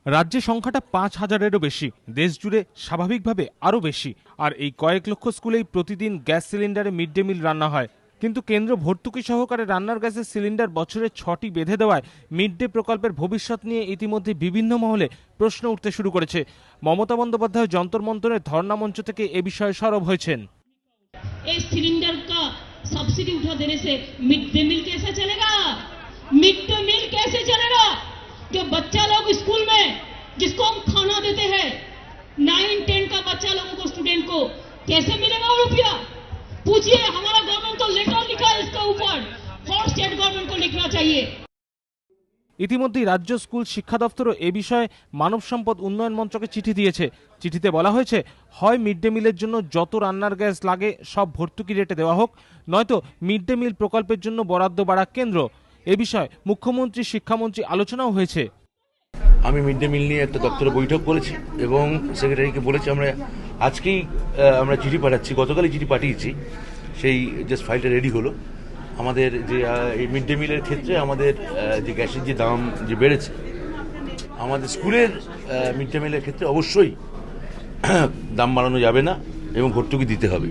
রাজ্যে সংখ্যাটা ৫,০০০-এরও বেশি, দেশ জুড়ে স্বাভাবিকভাবে আরও বেশি। আর এই কয়েক লক্ষ স্কুলেই প্রতিদিন গ্যাস সিলিন্ডারে মিড ডে মিল রান্না হয়। কিন্তু কেন্দ্র ভর্তুকি সহকারে রান্নার গ্যাসের সিলিন্ডার বছরে ৬টি বেঁধে দেওয়ায় মিড ডে প্রকল্পের ভবিষ্যৎ নিয়ে ইতিমধ্যে বিভিন্ন মহলে প্রশ্ন উঠতে শুরু করেছে। মমতা বন্দ্যোপাধ্যায় যন্তর মন্তরের ধর্ণা মঞ্চ থেকে এ বিষয়ে সরব হয়েছেন। এই সিলিন্ডার কা सब्सिडी उठा देने से मिड डे मील कैसे चलेगा? मिड डे मील कैसे चलेगा? जो बच्चा लोग स्कूल में जिसको हम खाना देते हैं 9-10 का बच्चा लोगों को स्टूडेंट को कैसे मिलेगा वो रुपया? पूछिए, हमारा गवर्नमेंट तो लेटर लिखा है इसके ऊपर, और स्टेट गवर्नमेंट को लिखना चाहिए। ইতিমধ্যেই রাজ্য স্কুল শিক্ষা দপ্তরও এ বিষয়ে মানব সম্পদ উন্নয়ন মন্ত্রকে চিঠি দিয়েছে। চিঠিতে বলা হয়েছে, হয় মিড ডে মিলের জন্য যত রান্নার গ্যাস লাগে সব ভর্তুকি রেটে দেওয়া হোক, নয়তো মিড ডে মিল প্রকল্পের জন্য বরাদ্দ বাড়াক কেন্দ্র। এ বিষয়ে মুখ্যমন্ত্রী, শিক্ষামন্ত্রী আলোচনাও হয়েছে। আমি মিড ডে মিল নিয়ে একটা দপ্তরে বৈঠক করেছি এবং সেক্রেটারিকে বলেছি আজকেই আমরা চিঠি পাঠাচ্ছি, গতকালই চিঠি পাঠিয়েছি, সেই জাস্ট ফাইলটা রেডি হলো। আমাদের যে এই মিড ডে মিলের ক্ষেত্রে আমাদের যে গ্যাসের যে দাম যে বেড়েছে, আমাদের স্কুলের মিড ডে মিলের ক্ষেত্রে অবশ্যই দাম বাড়ানো যাবে না এবং ভর্তুকি দিতে হবে।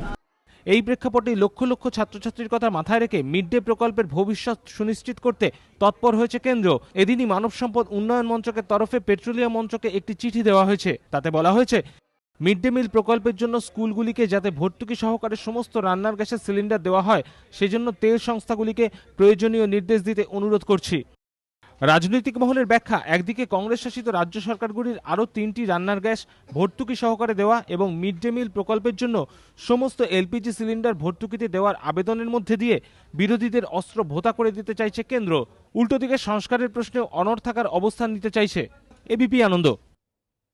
এই প্রেক্ষাপটে লক্ষ লক্ষ ছাত্রছাত্রীর কথা মাথায় রেখে মিড ডে প্রকল্পের ভবিষ্যৎ সুনিশ্চিত করতে তৎপর হয়েছে কেন্দ্র। এদিনই মানব সম্পদ উন্নয়ন মন্ত্রকের তরফে পেট্রোলিয়াম মন্ত্রকে একটি চিঠি দেওয়া হয়েছে। তাতে বলা হয়েছে, মিড ডে মিল প্রকল্পের জন্য স্কুলগুলিকে যাতে ভর্তুকি সহকারে সমস্ত রান্নার গ্যাসের সিলিন্ডার দেওয়া হয়, সেজন্য তেল সংস্থাগুলিকে প্রয়োজনীয় নির্দেশ দিতে অনুরোধ করছি। রাজনৈতিক মহলের ব্যাখ্যা, একদিকে কংগ্রেস শাসিত রাজ্য সরকারগুলির আরও 3টি রান্নার গ্যাস ভর্তুকি সহকারে দেওয়া এবং মিড ডে মিল প্রকল্পের জন্য সমস্ত এলপিজি সিলিন্ডার ভর্তুকিতে দেওয়ার আবেদনের মধ্যে দিয়ে বিরোধীদের অস্ত্র ভোঁতা করে দিতে চাইছে কেন্দ্র। উল্টো দিকে সংস্কারের প্রশ্নেও অনড় থাকার অবস্থান নিতে চাইছে এবিপি আনন্দ।